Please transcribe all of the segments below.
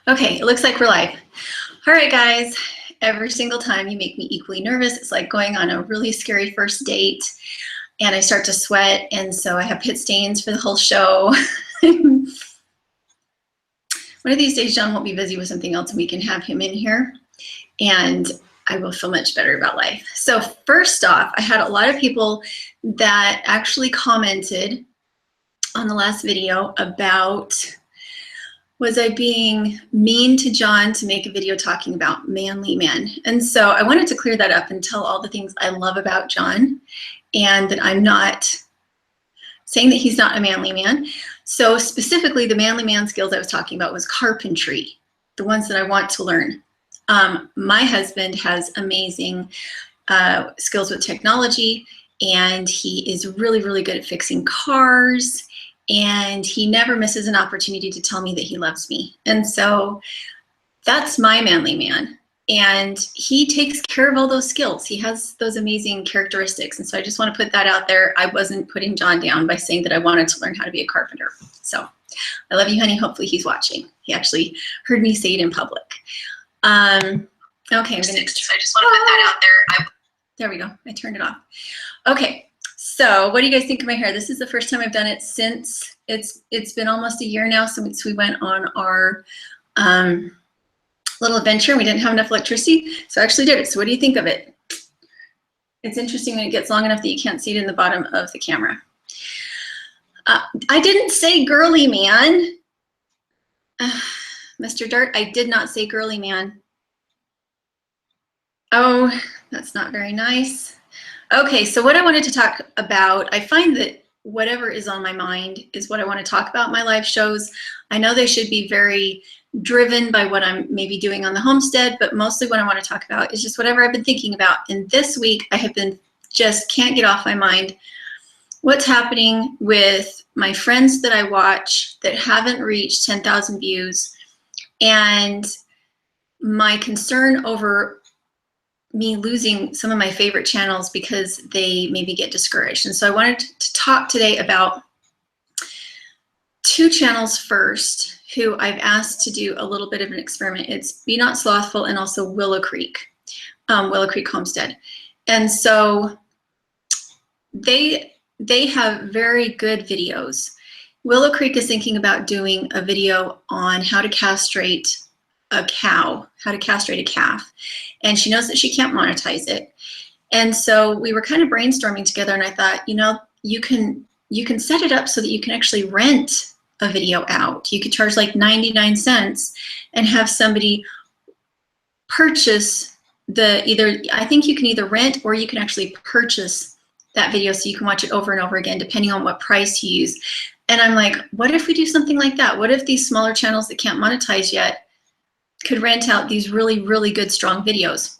Okay, it looks like we're live. All right, guys. Every single time you make me equally nervous. It's like going on a really scary first date and I start to sweat, and so I have pit stains for the whole show. One of these days, John won't be busy with something else and we can have him in here and I will feel much better about life. So first off, I had a lot of people that actually commented on the last video about, was I being mean to John to make a video talking about manly men? And so I wanted to clear that up and tell all the things I love about John, and that I'm not saying that he's not a manly man. So specifically, the manly man skills I was talking about was carpentry, the ones that I want to learn. My husband has amazing skills with technology, and he is really, really good at fixing cars, and he never misses an opportunity to tell me that he loves me. And so that's my manly man. And he takes care of all those skills. He has those amazing characteristics. And so I just want to put that out there. I wasn't putting John down by saying that I wanted to learn how to be a carpenter. So I love you, honey. Hopefully he's watching. He actually heard me say it in public. Okay, so I just want to put that out there. There we go. I turned it off. Okay. So what do you guys think of my hair? This is the first time I've done it since it's been almost a year now since we went on our little adventure. We didn't have enough electricity, so I actually did it. So what do you think of it? It's interesting when it gets long enough that you can't see it in the bottom of the camera. I didn't say girly man. Mr. Dirt, I did not say girly man. Oh, that's not very nice. Okay, so what I wanted to talk about, I find that whatever is on my mind is what I want to talk about in my live shows. I know they should be very driven by what I'm maybe doing on the homestead, but mostly what I want to talk about is just whatever I've been thinking about. And this week I have been, just can't get off my mind what's happening with my friends that I watch that haven't reached 10,000 views, and my concern over me losing some of my favorite channels because they maybe get discouraged. And so I wanted to talk today about two channels first who I've asked to do a little bit of an experiment. It's Be Not Slothful and also Willow Creek Homestead. And so they have very good videos. Willow Creek is thinking about doing a video on how to castrate a cow, how to castrate a calf. And she knows that she can't monetize it. And so we were kind of brainstorming together, and I thought, you know, you can set it up so that you can actually rent a video out. You could charge like 99 cents and have somebody purchase I think you can either rent or you can actually purchase that video so you can watch it over and over again, depending on what price you use. And I'm like, what if we do something like that? What if these smaller channels that can't monetize yet could rent out these really, really good, strong videos?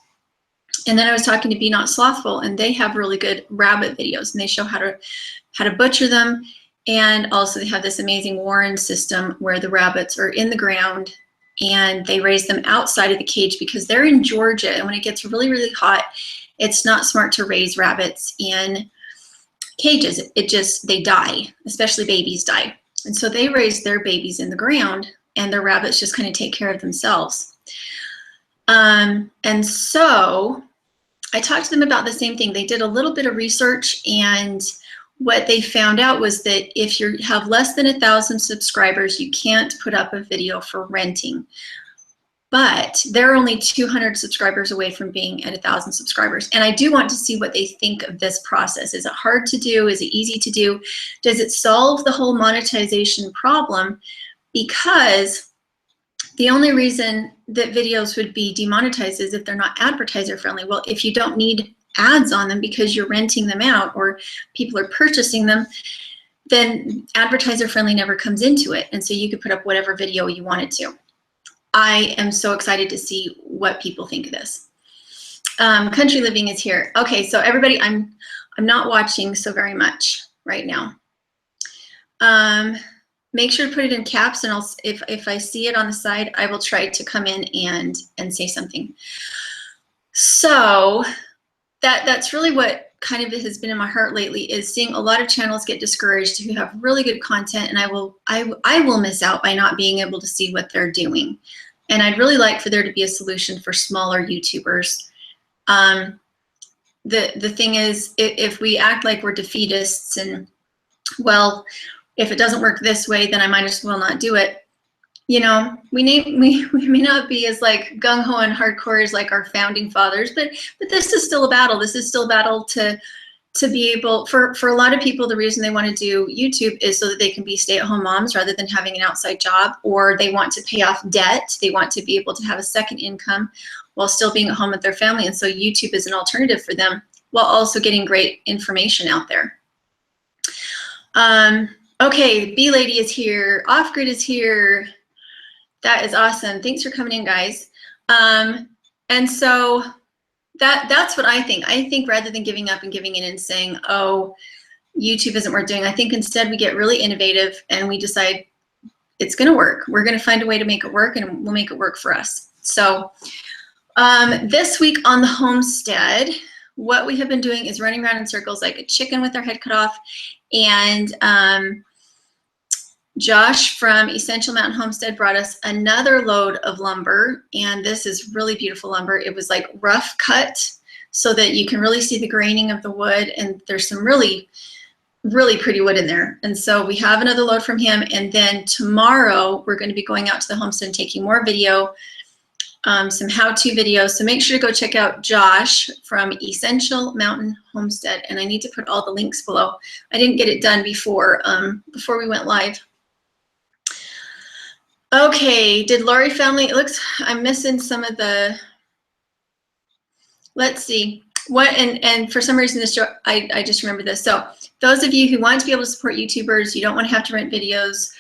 And then I was talking to Be Not Slothful, and they have really good rabbit videos, and they show how to butcher them. And also they have this amazing warren system where the rabbits are in the ground and they raise them outside of the cage because they're in Georgia, and when it gets really, really hot, it's not smart to raise rabbits in cages. They die, especially babies die. And so they raise their babies in the ground, and their rabbits just kind of take care of themselves. And so I talked to them about the same thing. They did a little bit of research, and what they found out was that if you have less than 1,000 subscribers, you can't put up a video for renting. But they're only 200 subscribers away from being at 1,000 subscribers. And I do want to see what they think of this process. Is it hard to do? Is it easy to do? Does it solve the whole monetization problem? Because the only reason that videos would be demonetized is if they're not advertiser friendly. Well, if you don't need ads on them because you're renting them out or people are purchasing them, then advertiser friendly never comes into it. And so you could put up whatever video you wanted to. I am so excited to see what people think of this. Country Living is here. Okay, so everybody, I'm not watching so very much right now. Make sure to put it in caps, and if I see it on the side, I will try to come in and say something. So that's really what kind of has been in my heart lately, is seeing a lot of channels get discouraged who have really good content, and I will miss out by not being able to see what they're doing. And I'd really like for there to be a solution for smaller YouTubers. The thing is, if we act like we're defeatists and, well, if it doesn't work this way, then I might as well not do it. You know, we may not be as like gung-ho and hardcore as like our founding fathers, but this is still a battle. This is still a battle to be able, for a lot of people, the reason they want to do YouTube is so that they can be stay-at-home moms rather than having an outside job, or they want to pay off debt. They want to be able to have a second income while still being at home with their family. And so YouTube is an alternative for them while also getting great information out there. Okay, B Lady is here. Off Grid is here. That is awesome. Thanks for coming in, guys. And so that's what I think. I think rather than giving up and giving in and saying, oh, YouTube isn't worth doing, I think instead we get really innovative and we decide it's going to work. We're going to find a way to make it work, and we'll make it work for us. So this week on the homestead, what we have been doing is running around in circles like a chicken with our head cut off. And Josh from Essential Mountain Homestead brought us another load of lumber, and this is really beautiful lumber. It was like rough cut so that you can really see the graining of the wood, and there's some really, really pretty wood in there. And so we have another load from him, and then tomorrow we're going to be going out to the homestead and taking more video, some how-to videos. So make sure to go check out Josh from Essential Mountain Homestead, and I need to put all the links below. I didn't get it done before we went live. Okay, did Lori family, it looks, I'm missing some of the, let's see, what, and for some reason this, I just remember this. So those of you who want to be able to support YouTubers, you don't want to have to rent videos,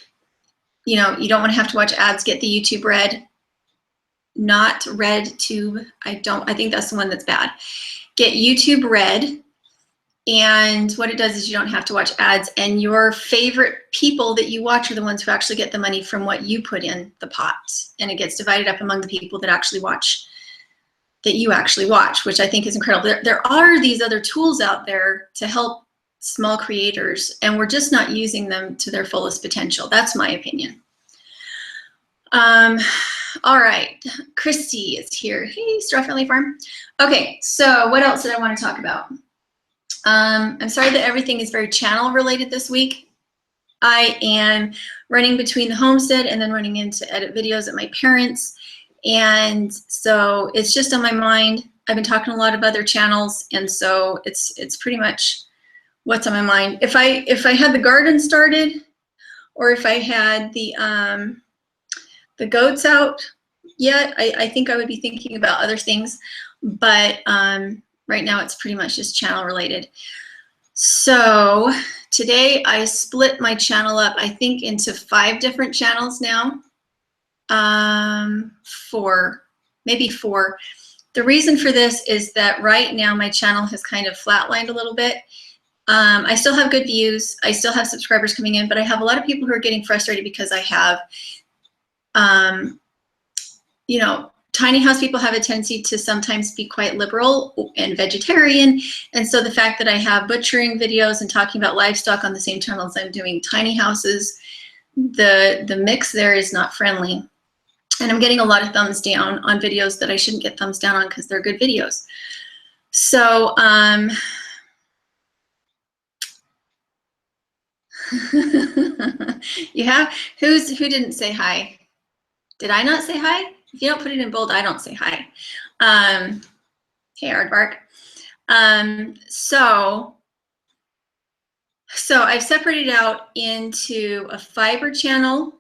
you know, you don't want to have to watch ads, get the YouTube Red, not Red Tube, I think that's the one that's bad. Get YouTube Red. And what it does is you don't have to watch ads, and your favorite people that you watch are the ones who actually get the money from what you put in the pot, and it gets divided up among the people that actually watch, that you actually watch, which I think is incredible. There are these other tools out there to help small creators, and we're just not using them to their fullest potential. That's my opinion. All right, Christy is here. Hey, Straw Friendly Farm. Okay, so what else did I want to talk about? I'm sorry that everything is very channel related this week. I am running between the homestead and then running in to edit videos at my parents'. And so it's just on my mind. I've been talking to a lot of other channels, and so it's pretty much what's on my mind. If I had the garden started, or if I had the goats out yet, I think I would be thinking about other things. But right now it's pretty much just channel related. So today I split my channel up, I think, into 5 different channels now. 4, maybe 4. The reason for this is that right now my channel has kind of flatlined a little bit. I still have good views, I still have subscribers coming in, but I have a lot of people who are getting frustrated because I have, you know, tiny house people have a tendency to sometimes be quite liberal and vegetarian. And so the fact that I have butchering videos and talking about livestock on the same channel as I'm doing tiny houses, the mix there is not friendly. And I'm getting a lot of thumbs down on videos that I shouldn't get thumbs down on because they're good videos. So, yeah, who didn't say hi? Did I not say hi? If you don't put it in bold, I don't say hi. Hey, Aardvark. So I've separated out into a fiber channel,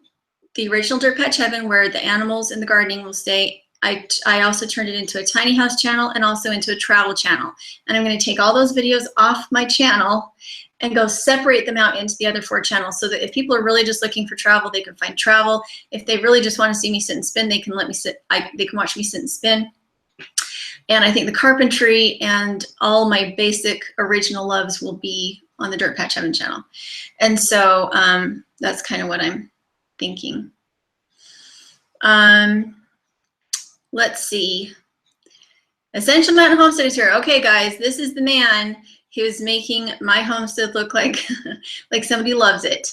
the original Dirtpatcheaven, where the animals and the gardening will stay. I also turned it into a tiny house channel and also into a travel channel. And I'm going to take all those videos off my channel and go separate them out into the other 4 channels, so that if people are really just looking for travel, they can find travel. If they really just want to see me sit and spin, they can let me sit. They can watch me sit and spin. And I think the carpentry and all my basic original loves will be on the Dirtpatcheaven channel. And so that's kind of what I'm thinking. Let's see. Essential Mountain Homestead is here. Okay, guys, this is the man who's making my homestead look like like somebody loves it.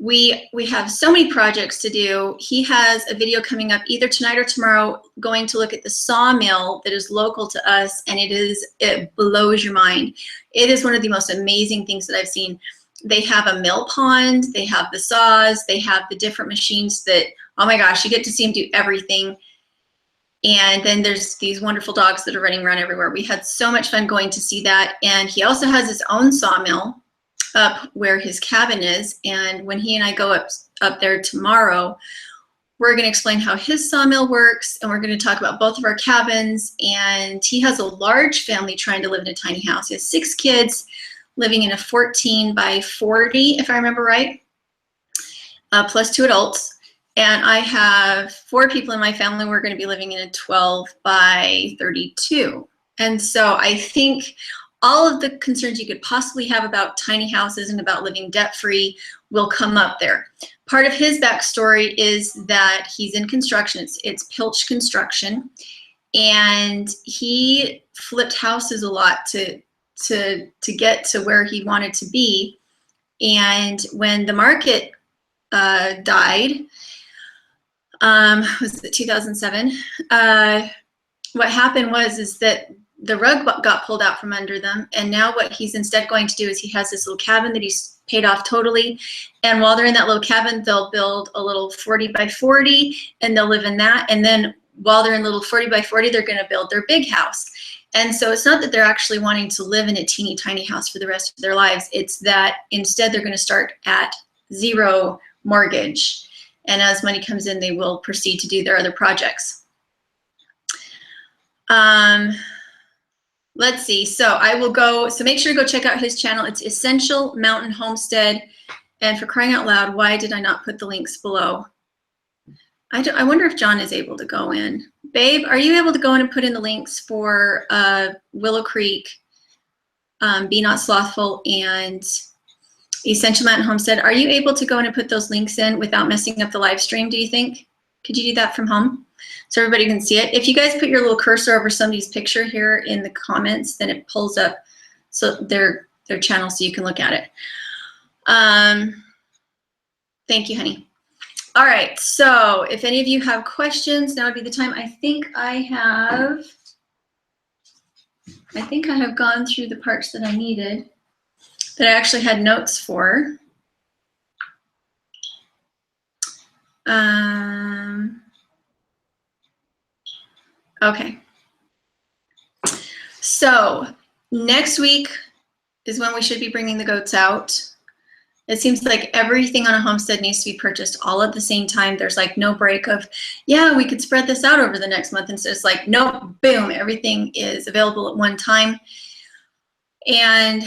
We have so many projects to do. He has a video coming up either tonight or tomorrow going to look at the sawmill that is local to us, and it blows your mind. It is one of the most amazing things that I've seen. They have a mill pond, they have the saws, they have the different machines that, oh my gosh, you get to see them do everything. And then there's these wonderful dogs that are running around everywhere. We had so much fun going to see that. And he also has his own sawmill up where his cabin is. And when he and I go up there tomorrow, we're going to explain how his sawmill works, and we're going to talk about both of our cabins. And he has a large family trying to live in a tiny house. He has 6 kids living in a 14 by 40, if I remember right, plus 2 adults. And I have 4 people in my family. We're going to be living in a 12 by 32. And so I think all of the concerns you could possibly have about tiny houses and about living debt-free will come up there. Part of his backstory is that he's in construction. It's Pilch Construction. And he flipped houses a lot to get to where he wanted to be. And when the market died, was it 2007? What happened is that the rug got pulled out from under them, and now what he's instead going to do is he has this little cabin that he's paid off totally, and while they're in that little cabin, they'll build a little 40 by 40, and they'll live in that, and then while they're in little 40 by 40, they're going to build their big house. And so it's not that they're actually wanting to live in a teeny tiny house for the rest of their lives. It's that instead they're going to start at 0 mortgage. And as money comes in, they will proceed to do their other projects. Let's see. So I will go. So make sure to go check out his channel. It's Essential Mountain Homestead. And for crying out loud, why did I not put the links below? I wonder if John is able to go in. Babe, are you able to go in and put in the links for Willow Creek, Be Not Slothful, and Essential Mountain Homestead? Are you able to go in and put those links in without messing up the live stream, do you think? Could you do that from home so everybody can see it? If you guys put your little cursor over somebody's picture here in the comments, then it pulls up so their channel so you can look at it. Thank you, honey. All right, so if any of you have questions, now would be the time. I think I have gone through the parts that I needed, that I actually had notes for. Okay. So next week is when we should be bringing the goats out. It seems like everything on a homestead needs to be purchased all at the same time. There's like no break of, yeah, we could spread this out over the next month. And so it's like, nope, boom, everything is available at one time. And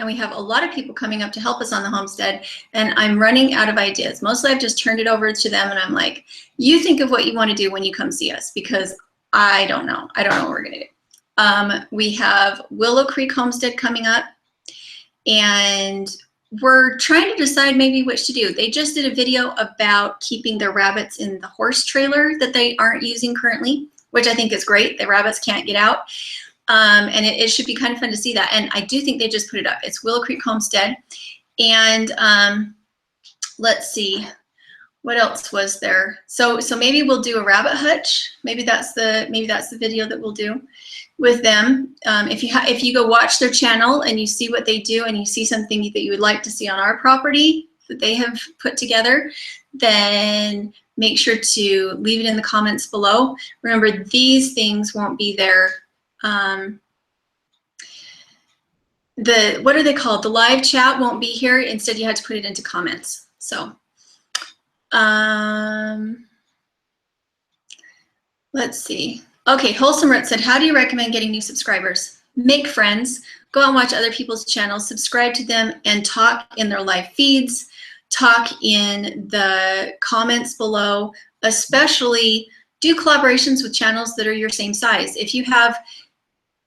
we have a lot of people coming up to help us on the homestead, and I'm running out of ideas. Mostly I've just turned it over to them, and I'm like, you think of what you want to do when you come see us, because I don't know. I don't know what we're going to do. We have Willow Creek Homestead coming up, and we're trying to decide maybe which to do. They just did a video about keeping their rabbits in the horse trailer that they aren't using currently, which I think is great. The rabbits can't get out. And it should be kind of fun to see that. And I do think they just put it up. It's Willow Creek Homestead. And let's see, what else was there? So maybe we'll do a rabbit hutch. Maybe that's the video that we'll do with them. If you go watch their channel and you see what they do, and you see something that you would like to see on our property that they have put together, then make sure to leave it in the comments below. Remember, these things won't be there. What are they called? The live chat won't be here. Instead, you had to put it into comments. So, let's see. Okay, Wholesome Root said, how do you recommend getting new subscribers? Make friends, go out and watch other people's channels, subscribe to them, and talk in their live feeds, talk in the comments below, especially do collaborations with channels that are your same size. If you have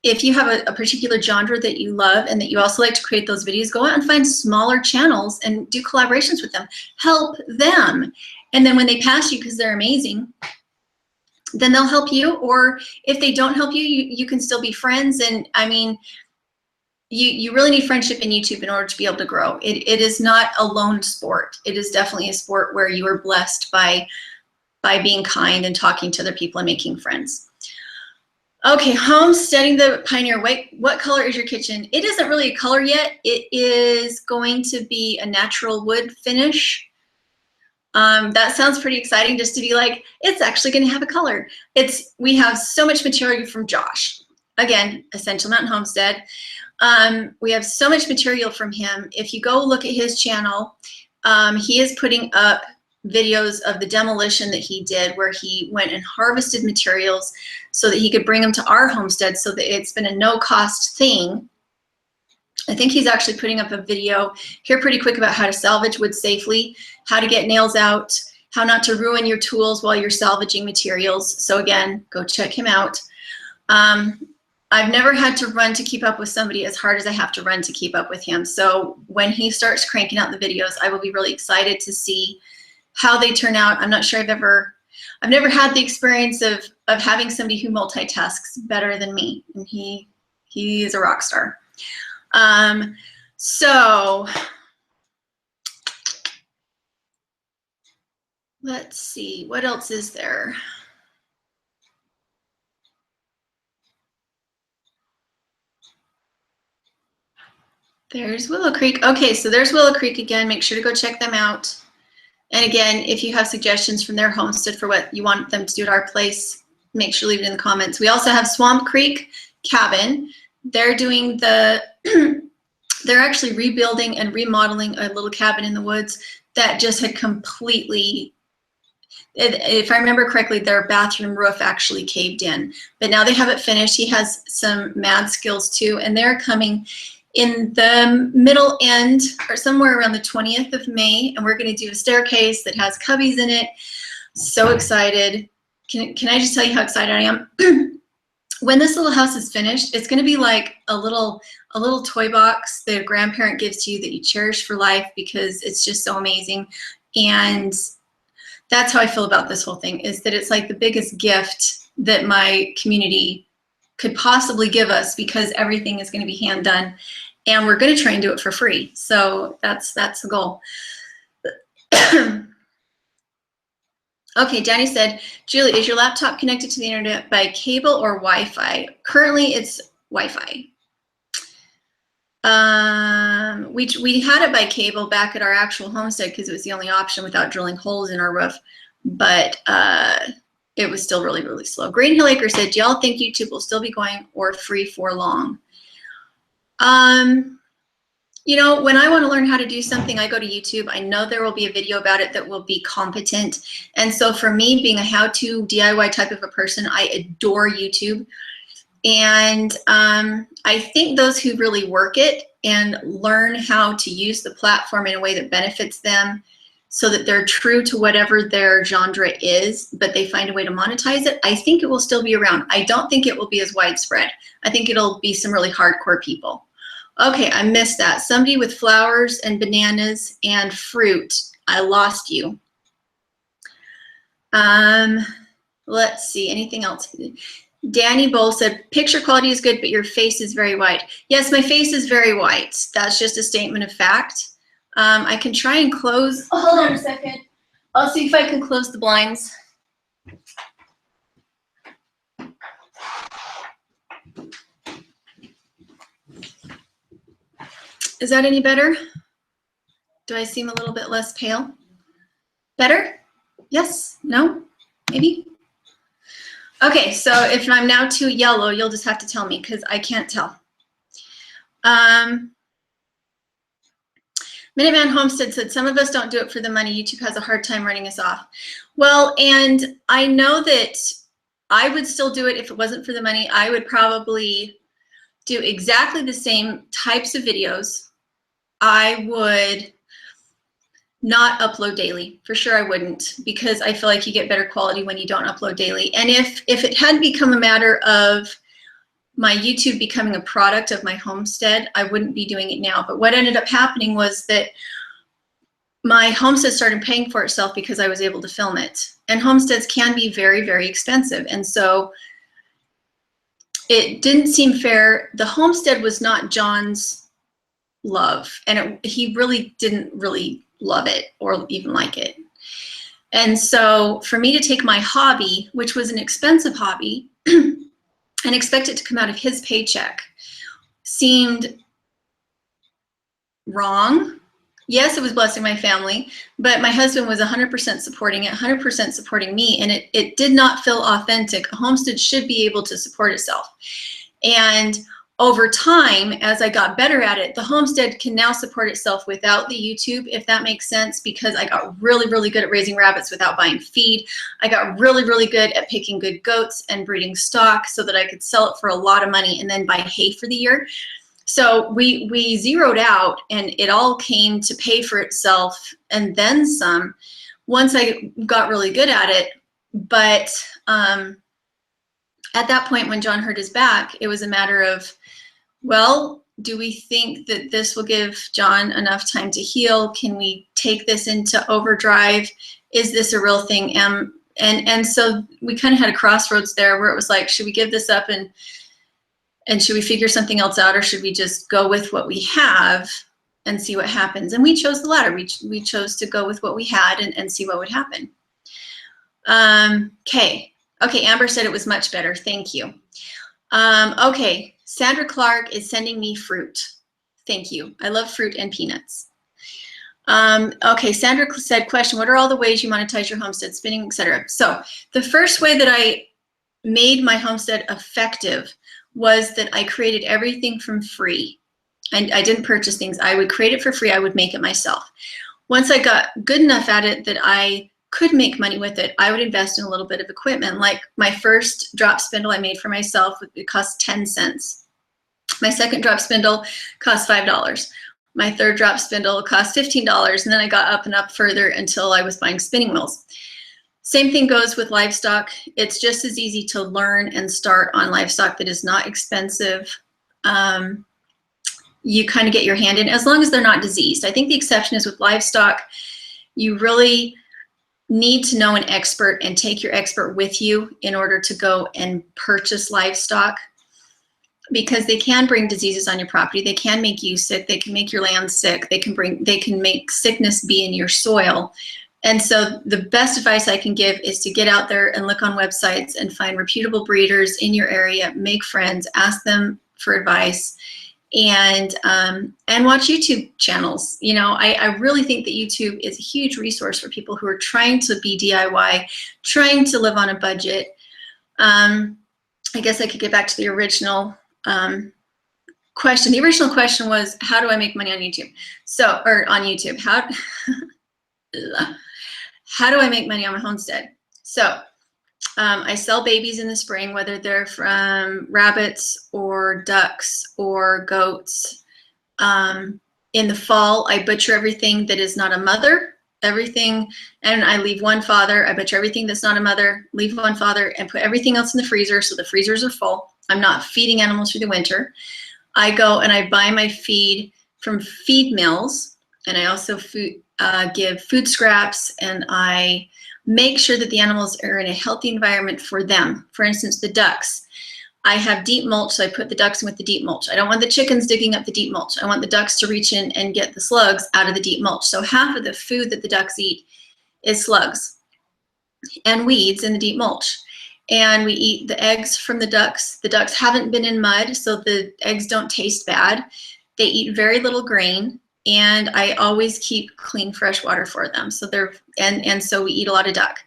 a particular genre that you love and that you also like to create those videos, go out and find smaller channels and do collaborations with them. Help them. And then when they pass you because they're amazing, then they'll help you. Or if they don't help you, you can still be friends. And I mean, you really need friendship in YouTube in order to be able to grow. It is not a lone sport. It is definitely a sport where you are blessed by being kind and talking to other people and making friends. Okay, homesteading the Pioneer. What color is your kitchen? It isn't really a color yet. It is going to be a natural wood finish. That sounds pretty exciting, just to be like, it's actually going to have a color. We have so much material from Josh. Again, Essential Mountain Homestead. We have so much material from him. If you go look at his channel, he is putting up videos of the demolition that he did, where he went and harvested materials so that he could bring them to our homestead, so that it's been a no-cost thing. I think he's actually putting up a video here pretty quick about how to salvage wood safely, how to get nails out, how not to ruin your tools while you're salvaging materials. So again, go check him out. I've never had to run to keep up with somebody as hard as I have to run to keep up with him. So when he starts cranking out the videos, I will be really excited to see how they turn out. I'm not sure I've never had the experience of having somebody who multitasks better than me, and he is a rock star. So let's see, what else is there? There's Willow Creek. Okay, so there's Willow Creek again. Make sure to go check them out. And again, if you have suggestions from their homestead for what you want them to do at our place, make sure to leave it in the comments. We also have Swamp Creek Cabin. They're doing they're actually rebuilding and remodeling a little cabin in the woods that just had completely, if I remember correctly, their bathroom roof actually caved in. But now they have it finished. He has some mad skills too, and they're coming in the middle end, or somewhere around the 20th of May, and we're going to do a staircase that has cubbies in it. So excited. Can I just tell you how excited I am? When this little house is finished, it's going to be like a little toy box that a grandparent gives to you that you cherish for life, because it's just so amazing. And that's how I feel about this whole thing, is that it's like the biggest gift that my community could possibly give us, because everything is going to be hand done, and we're going to try and do it for free. So that's the goal. Okay, Danny said, Julie, is your laptop connected to the internet by cable or Wi-Fi? Currently, it's Wi-Fi. We had it by cable back at our actual homestead because it was the only option without drilling holes in our roof, but it was still really, really slow. Green Hill Acre said, do y'all think YouTube will still be going or free for long? You know, when I want to learn how to do something, I go to YouTube. I know there will be a video about it that will be competent. And so for me, being a how-to DIY type of a person, I adore YouTube. And I think those who really work it and learn how to use the platform in a way that benefits them, so that they're true to whatever their genre is, but they find a way to monetize it, I think it will still be around. I don't think it will be as widespread. I think it'll be some really hardcore people. Okay, I missed that. Somebody with flowers and bananas and fruit. I lost you. Let's see, anything else? Danny Bowl said, picture quality is good, but your face is very white. Yes, my face is very white. That's just a statement of fact. I can try and close. Oh, hold on a second. I'll see if I can close the blinds. Is that any better? Do I seem a little bit less pale? Better? Yes? No? Maybe? Okay, so if I'm now too yellow, you'll just have to tell me, because I can't tell. Minuteman Homestead said, some of us don't do it for the money. YouTube has a hard time running us off. Well, and I know that I would still do it if it wasn't for the money. I would probably do exactly the same types of videos. I would not upload daily. For sure I wouldn't, because I feel like you get better quality when you don't upload daily. And if it had become a matter of my YouTube becoming a product of my homestead, I wouldn't be doing it now. But what ended up happening was that my homestead started paying for itself because I was able to film it. And homesteads can be very, very expensive. And so it didn't seem fair. The homestead was not John's love, and he really didn't really love it or even like it. And so for me to take my hobby, which was an expensive hobby, and expect it to come out of his paycheck seemed wrong. Yes, it was blessing my family, but my husband was 100% supporting it, 100% supporting me, and it did not feel authentic. A homestead should be able to support itself. And over time, as I got better at it, the homestead can now support itself without the YouTube, if that makes sense, because I got really, really good at raising rabbits without buying feed. I got really, really good at picking good goats and breeding stock so that I could sell it for a lot of money and then buy hay for the year. So we zeroed out, and it all came to pay for itself and then some once I got really good at it. But at that point, when John hurt his back, it was a matter of, well, do we think that this will give John enough time to heal? Can we take this into overdrive? Is this a real thing? And so we kind of had a crossroads there where it was like, should we give this up and should we figure something else out, or should we just go with what we have and see what happens? And we chose the latter. We chose to go with what we had and see what would happen. Okay, Amber said it was much better. Thank you. Okay, Sandra Clark is sending me fruit. Thank you. I love fruit and peanuts. Okay, Sandra said, question, what are all the ways you monetize your homestead, spinning, etc.? So the first way that I made my homestead effective was that I created everything from free. And I didn't purchase things. I would create it for free. I would make it myself. Once I got good enough at it that I could make money with it, I would invest in a little bit of equipment. Like my first drop spindle I made for myself, it cost 10 cents. My second drop spindle cost $5. My third drop spindle cost $15. And then I got up and up further until I was buying spinning wheels. Same thing goes with livestock. It's just as easy to learn and start on livestock that is not expensive. You kind of get your hand in, as long as they're not diseased. I think the exception is with livestock. You really need to know an expert and take your expert with you in order to go and purchase livestock, because they can bring diseases on your property. They can make you sick. They can make your land sick. They can make sickness be in your soil. And so the best advice I can give is to get out there and look on websites and find reputable breeders in your area, make friends, ask them for advice, and watch YouTube channels. You know, I really think that YouTube is a huge resource for people who are trying to be DIY, trying to live on a budget. I guess I could get back to the original question. The original question was, how do I make money on YouTube? So, or on YouTube, how do I make money on my homestead? So I sell babies in the spring, whether they're from rabbits or ducks or goats. In the fall, I butcher everything that is not a mother, everything, and I leave one father. I butcher everything that's not a mother, leave one father, and put everything else in the freezer, so the freezers are full. I'm not feeding animals through the winter. I go and I buy my feed from feed mills, and I also give food scraps, and I make sure that the animals are in a healthy environment for them. For instance, the ducks. I have deep mulch, so I put the ducks in with the deep mulch. I don't want the chickens digging up the deep mulch. I want the ducks to reach in and get the slugs out of the deep mulch. So half of the food that the ducks eat is slugs and weeds in the deep mulch. And we eat the eggs from the ducks. The ducks haven't been in mud, so the eggs don't taste bad. They eat very little grain. And I always keep clean, fresh water for them. So and so we eat a lot of duck.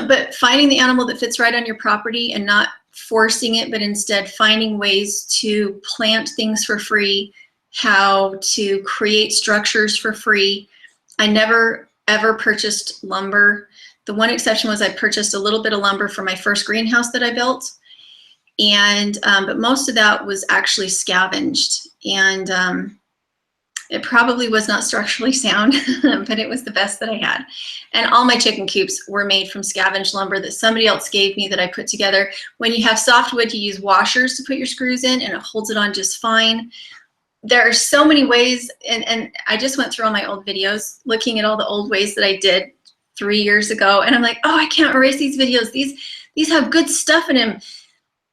But finding the animal that fits right on your property and not forcing it, but instead finding ways to plant things for free, how to create structures for free. I never ever purchased lumber. The one exception was I purchased a little bit of lumber for my first greenhouse that I built. And but most of that was actually scavenged. And it probably was not structurally sound, but it was the best that I had. And all my chicken coops were made from scavenged lumber that somebody else gave me that I put together. When you have softwood, you use washers to put your screws in, and it holds it on just fine. There are so many ways, and I just went through all my old videos, looking at all the old ways that I did 3 years ago, and I'm like, oh, I can't erase these videos. These have good stuff in them.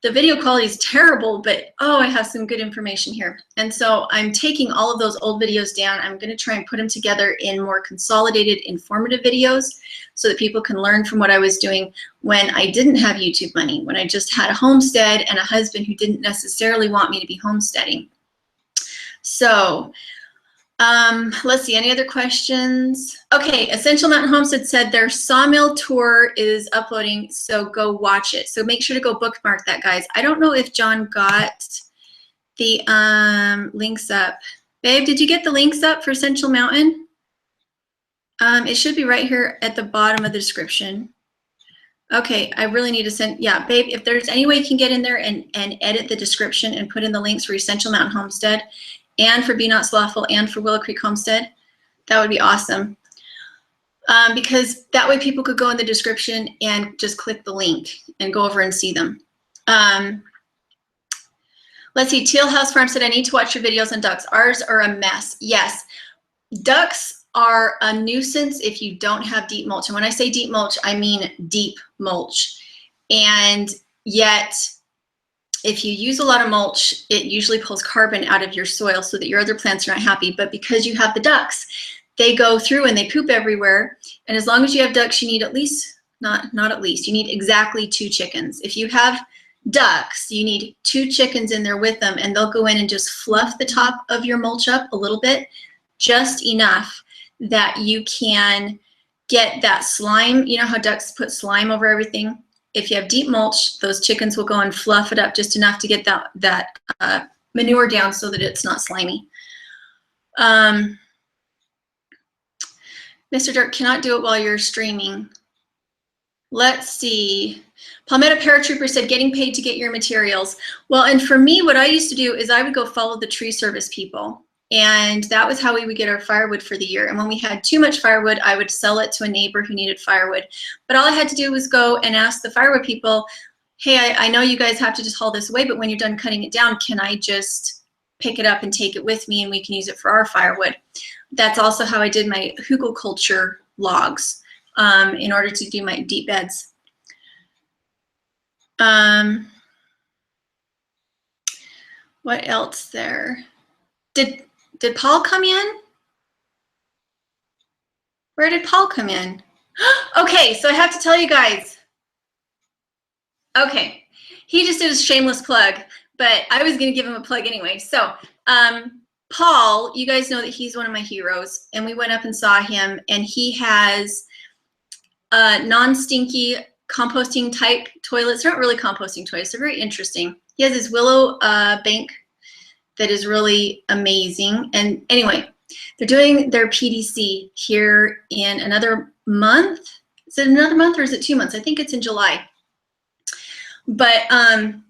the video quality is terrible, but oh, I have some good information here. And so I'm taking all of those old videos down. I'm going to try and put them together in more consolidated, informative videos so that people can learn from what I was doing when I didn't have YouTube money, when I just had a homestead and a husband who didn't necessarily want me to be homesteading. So let's see, any other questions? Okay, Essential Mountain Homestead said their sawmill tour is uploading, so go watch it. So make sure to go bookmark that, guys. I don't know if John got the links up. Babe, did you get the links up for Essential Mountain? It should be right here at the bottom of the description. Okay, I really need to send, yeah, babe, if there's any way you can get in there and edit the description and put in the links for Essential Mountain Homestead, and for Be Not Slothful, and for Willow Creek Homestead, that would be awesome. Because that way people could go in the description and just click the link and go over and see them. Let's see, Teal House Farm said, I need to watch your videos on ducks. Ours are a mess. Yes, ducks are a nuisance if you don't have deep mulch. And when I say deep mulch, I mean deep mulch. And yet, if you use a lot of mulch, it usually pulls carbon out of your soil so that your other plants are not happy. But because you have the ducks, they go through and they poop everywhere. And as long as you have ducks, you need at least, not at least, you need exactly 2 chickens. If you have ducks, you need 2 chickens in there with them, and they'll go in and just fluff the top of your mulch up a little bit, just enough that you can get that slime. You know how ducks put slime over everything? If you have deep mulch, those chickens will go and fluff it up just enough to get that manure down so that it's not slimy. Mr. Dirk cannot do it while you're streaming. Let's see. Palmetto Paratrooper said, getting paid to get your materials. Well, and for me, what I used to do is I would go follow the tree service people. And that was how we would get our firewood for the year. And when we had too much firewood, I would sell it to a neighbor who needed firewood. But all I had to do was go and ask the firewood people, hey, I know you guys have to just haul this away, but when you're done cutting it down, can I just pick it up and take it with me and we can use it for our firewood? That's also how I did my hugelkultur logs in order to do my deep beds. What else there? Did Paul come in? Where did Paul come in? Okay, so I have to tell you guys. Okay, he just did a shameless plug, but I was going to give him a plug anyway. So Paul, you guys know that he's one of my heroes, and we went up and saw him, and he has non-stinky composting type toilets. They're not really composting toilets. They're very interesting. He has his willow bank that is really amazing. And anyway, they're doing their PDC here in another month. Is it another month or is it 2 months? I think it's in July. But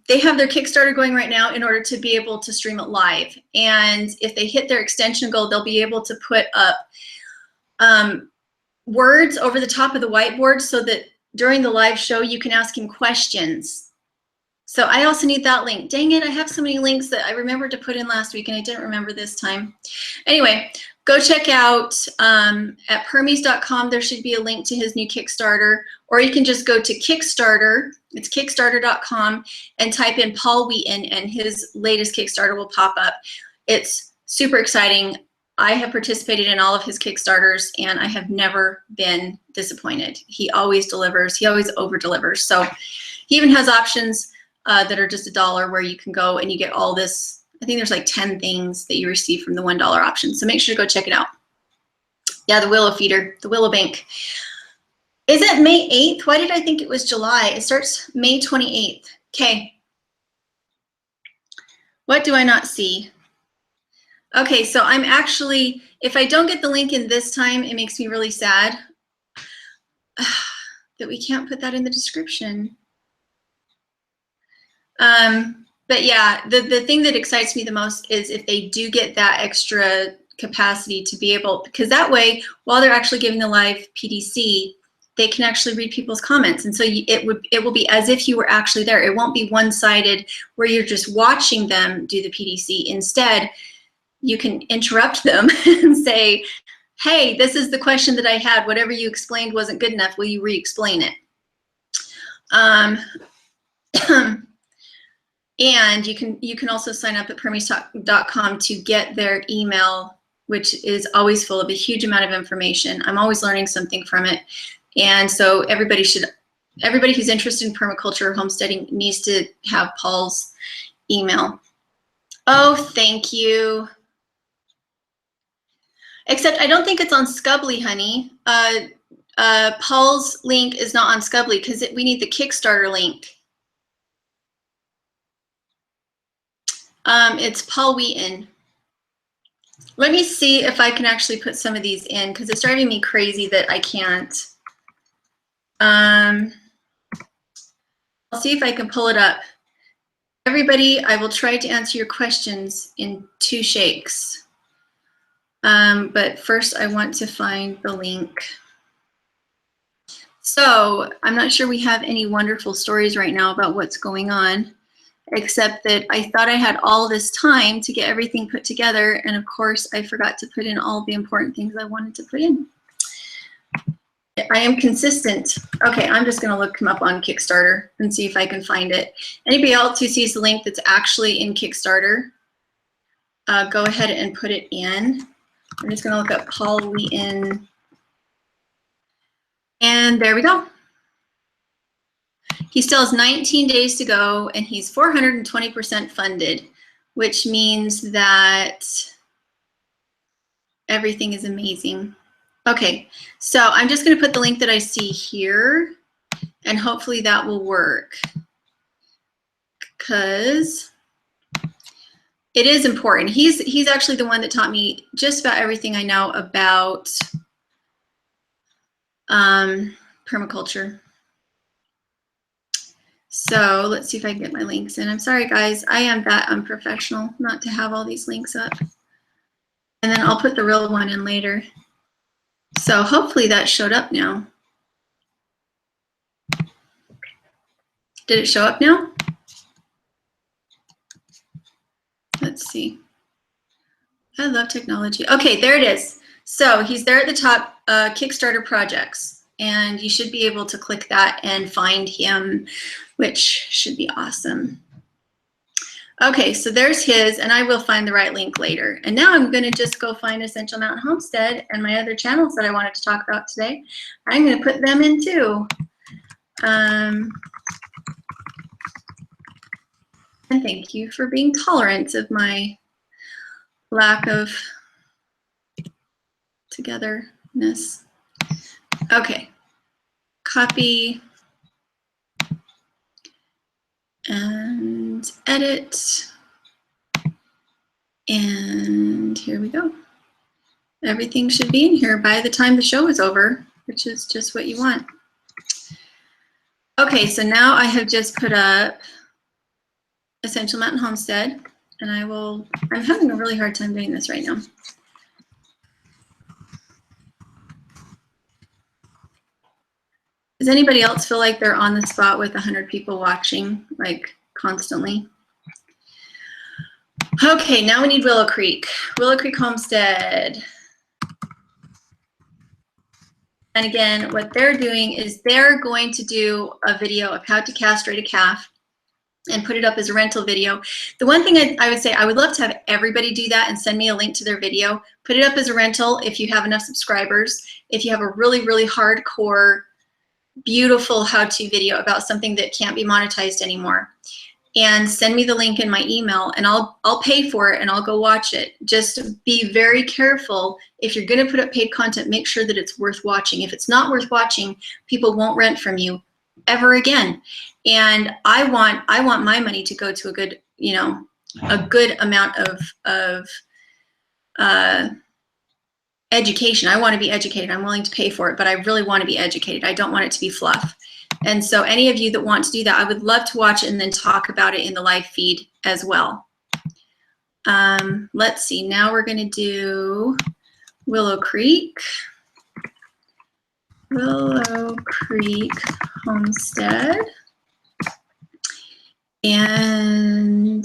they have their Kickstarter going right now in order to be able to stream it live. And if they hit their extension goal, they'll be able to put up words over the top of the whiteboard so that during the live show, you can ask him questions. So I also need that link. Dang it, I have so many links that I remembered to put in last week and I didn't remember this time. Anyway, go check out at permies.com. There should be a link to his new Kickstarter, or you can just go to Kickstarter. It's kickstarter.com and type in Paul Wheaton and his latest Kickstarter will pop up. It's super exciting. I have participated in all of his Kickstarters and I have never been disappointed. He always delivers. He always over delivers. So he even has options that are just $1 where you can go and you get all this. I think there's like 10 things that you receive from the $1 option. So make sure to go check it out. Yeah, the willow feeder, the willow bank. Is it May 8th? Why did I think it was July? It starts May 28th. Okay. What do I not see? Okay, so I'm actually, if I don't get the link in this time, it makes me really sad that we can't put that in the description. But yeah, the thing that excites me the most is if they do get that extra capacity to be able, because that way, while they're actually giving the live PDC, they can actually read people's comments. And so it will be as if you were actually there. It won't be one-sided where you're just watching them do the PDC. Instead, you can interrupt them and say, hey, this is the question that I had. Whatever you explained wasn't good enough. Will you re-explain it? And you can also sign up at permiestalk.com to get their email, which is always full of a huge amount of information. I'm always learning something from it. And so everybody who's interested in permaculture or homesteading needs to have Paul's email. Oh, thank you. Except I don't think it's on Scubbly, honey. Paul's link is not on Scubbly because we need the Kickstarter link. It's Paul Wheaton. Let me see if I can actually put some of these in because it's driving me crazy that I can't. I'll see if I can pull it up. Everybody, I will try to answer your questions in 2 shakes. But first I want to find the link. So I'm not sure we have any wonderful stories right now about what's going on, except that I thought I had all this time to get everything put together. And of course I forgot to put in all the important things I wanted to put in. I am consistent. Okay, I'm just gonna look him up on Kickstarter and see if I can find it. Anybody else who sees the link that's actually in Kickstarter, go ahead and put it in. I'm just gonna look up Paul Wheaton. And there we go. He still has 19 days to go and he's 420% funded, which means that everything is amazing. Okay, so I'm just gonna put the link that I see here and hopefully that will work because it is important. He's actually the one that taught me just about everything I know about permaculture. So let's see if I can get my links in. I'm sorry guys, I am that unprofessional not to have all these links up. And then I'll put the real one in later. So hopefully that showed up now. Did it show up now? Let's see. I love technology. Okay, there it is. So he's there at the top, Kickstarter projects, and you should be able to click that and find him, which should be awesome. Okay, so there's his, and I will find the right link later. And now I'm gonna just go find Essential Mountain Homestead and my other channels that I wanted to talk about today. I'm gonna put them in too. And thank you for being tolerant of my lack of togetherness. Okay, copy and edit, and here we go. Everything should be in here by the time the show is over, which is just what you want. Okay, so now I have just put up Essential Mountain Homestead, and I'm having a really hard time doing this right now. Does anybody else feel like they're on the spot with 100 people watching, like constantly? Okay, now we need Willow Creek. Willow Creek Homestead. And again, what they're doing is they're going to do a video of how to castrate a calf and put it up as a rental video. The one thing I would say, I would love to have everybody do that and send me a link to their video. Put it up as a rental if you have enough subscribers. If you have a really, really hardcore, beautiful how-to video about something that can't be monetized anymore, and send me the link in my email and I'll pay for it and I'll go watch it. Just be very careful. If you're gonna put up paid content, make sure that it's worth watching. If it's not worth watching, people won't rent from you ever again. And I want my money to go to a good, a good amount of education. I want to be educated. I'm willing to pay for it, but I really want to be educated. I don't want it to be fluff. And so any of you that want to do that, I would love to watch it and then talk about it in the live feed as well. Let's see, now we're going to do Willow Creek. Willow Creek Homestead. And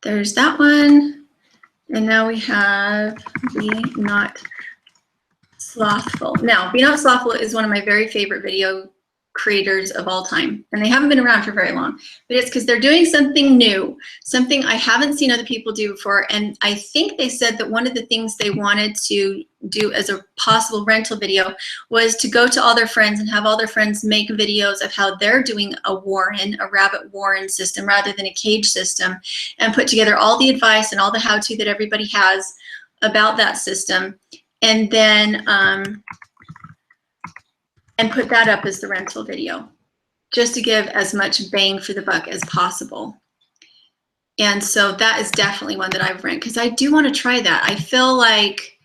there's that one. And now we have Be Not Slothful. Now, Be Not Slothful is one of my very favorite video creators of all time, and they haven't been around for very long, but it's because they're doing something new, something I haven't seen other people do before. And I think they said that one of the things they wanted to do as a possible rental video was to go to all their friends and have all their friends make videos of how they're doing a rabbit warren system rather than a cage system, and put together all the advice and all the how-to that everybody has about that system, and then and put that up as the rental video, just to give as much bang for the buck as possible. And so that is definitely one that I've rent, because I do want to try that. I feel like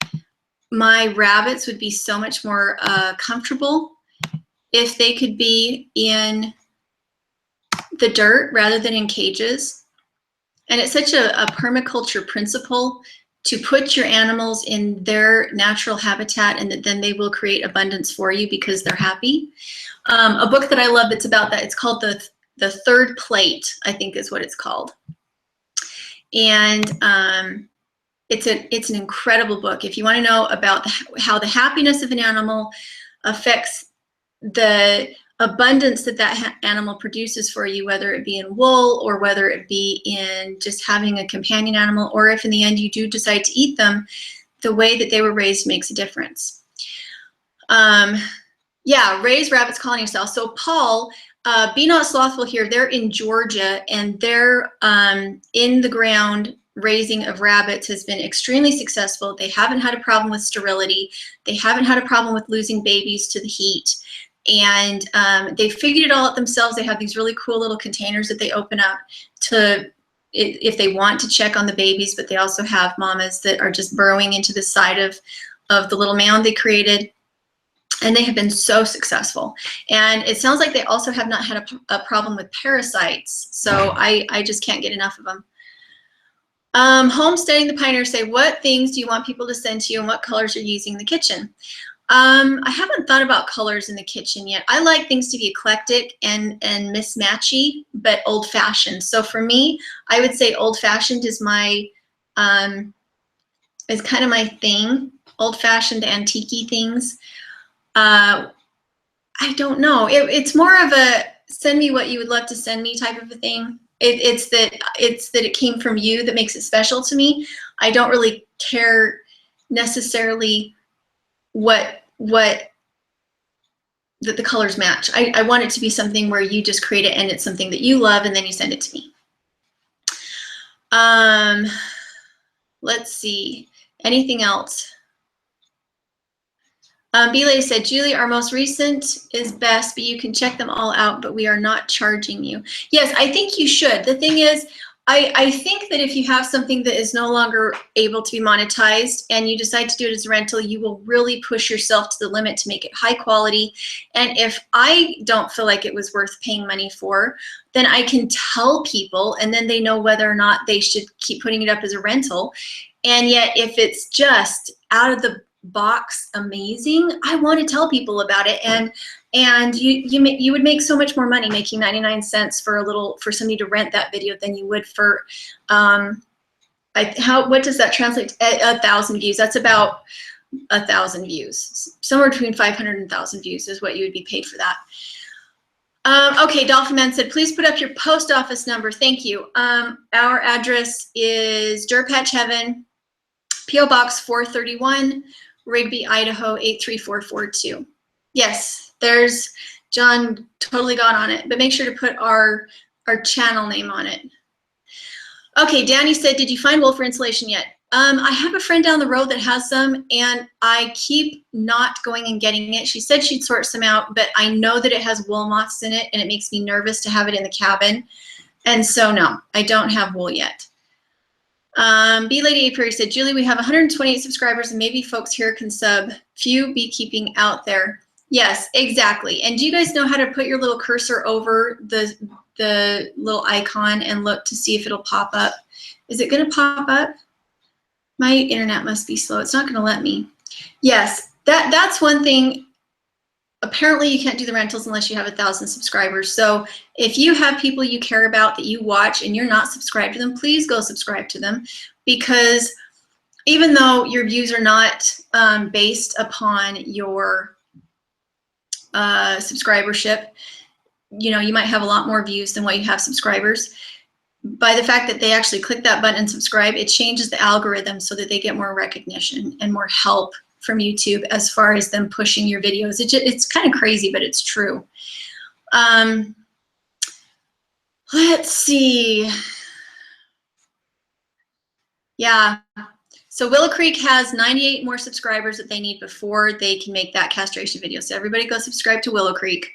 my rabbits would be so much more comfortable if they could be in the dirt rather than in cages. And it's such a permaculture principle to put your animals in their natural habitat, and that then they will create abundance for you because they're happy. A book that I love that's about that, it's called The Third Plate, I think is what it's called. And it's an incredible book. If you want to know about how the happiness of an animal affects the abundance that that animal produces for you, whether it be in wool or whether it be in just having a companion animal, or if in the end you do decide to eat them, the way that they were raised makes a difference. Yeah, raise rabbits colony style. So Paul, Be Not Slothful here, they're in Georgia, and their in the ground raising of rabbits has been extremely successful. They haven't had a problem with sterility. They haven't had a problem with losing babies to the heat. And they figured it all out themselves. They have these really cool little containers that they open up to, if they want to check on the babies, but they also have mamas that are just burrowing into the side of the little mound they created. And they have been so successful. And it sounds like they also have not had a problem with parasites. So I just can't get enough of them. Homesteading the Pioneers say, what things do you want people to send to you, and what colors you're using in the kitchen? I haven't thought about colors in the kitchen yet. I like things to be eclectic and mismatchy, but old-fashioned. So for me, I would say old-fashioned is my is kind of my thing. Old-fashioned, antique-y things. I don't know. It's more of a send me what you would love to send me type of a thing. It's that it came from you that makes it special to me. I don't really care necessarily what that the colors match. I want it to be something where you just create it and it's something that you love, and then you send it to me. Let's see, anything else? B-Lady said, Julie, our most recent is best, but you can check them all out, but we are not charging you. Yes, I think you should. The thing is, I think that if you have something that is no longer able to be monetized and you decide to do it as a rental, you will really push yourself to the limit to make it high quality. And if I don't feel like it was worth paying money for, then I can tell people, and then they know whether or not they should keep putting it up as a rental. And yet if it's just out of the box amazing, I want to tell people about it. And you would make so much more money making 99 cents for somebody to rent that video than you would for what does that translate to? 1,000 views. That's about 1,000 views. Somewhere between 500 and 1,000 views is what you would be paid for that. Okay, Dolphin Man said, please put up your post office number. Thank you. Our address is Dirtpatcheaven, P.O. Box 431, Rigby, Idaho 83442. Yes, there's John totally got on it, but make sure to put our channel name on it. Okay, Danny said, did you find wool for insulation yet? I have a friend down the road that has some, and I keep not going and getting it. She said she'd sort some out, but I know that it has wool moths in it, and it makes me nervous to have it in the cabin. And so no, I don't have wool yet. B-Lady Perry said, Julie, we have 128 subscribers, and maybe folks here can sub. Few beekeeping out there. Yes, exactly. And do you guys know how to put your little cursor over the little icon and look to see if it'll pop up? Is it going to pop up? My internet must be slow. It's not going to let me. Yes, that's one thing. Apparently, you can't do the rentals unless you have 1,000 subscribers. So if you have people you care about that you watch and you're not subscribed to them, please go subscribe to them, because even though your views are not based upon your subscribership. You know, you might have a lot more views than what you have subscribers. By the fact that they actually click that button and subscribe, it changes the algorithm so that they get more recognition and more help from YouTube as far as them pushing your videos. It's kind of crazy, but it's true. Let's see. Yeah. So Willow Creek has 98 more subscribers that they need before they can make that castration video. So everybody go subscribe to Willow Creek.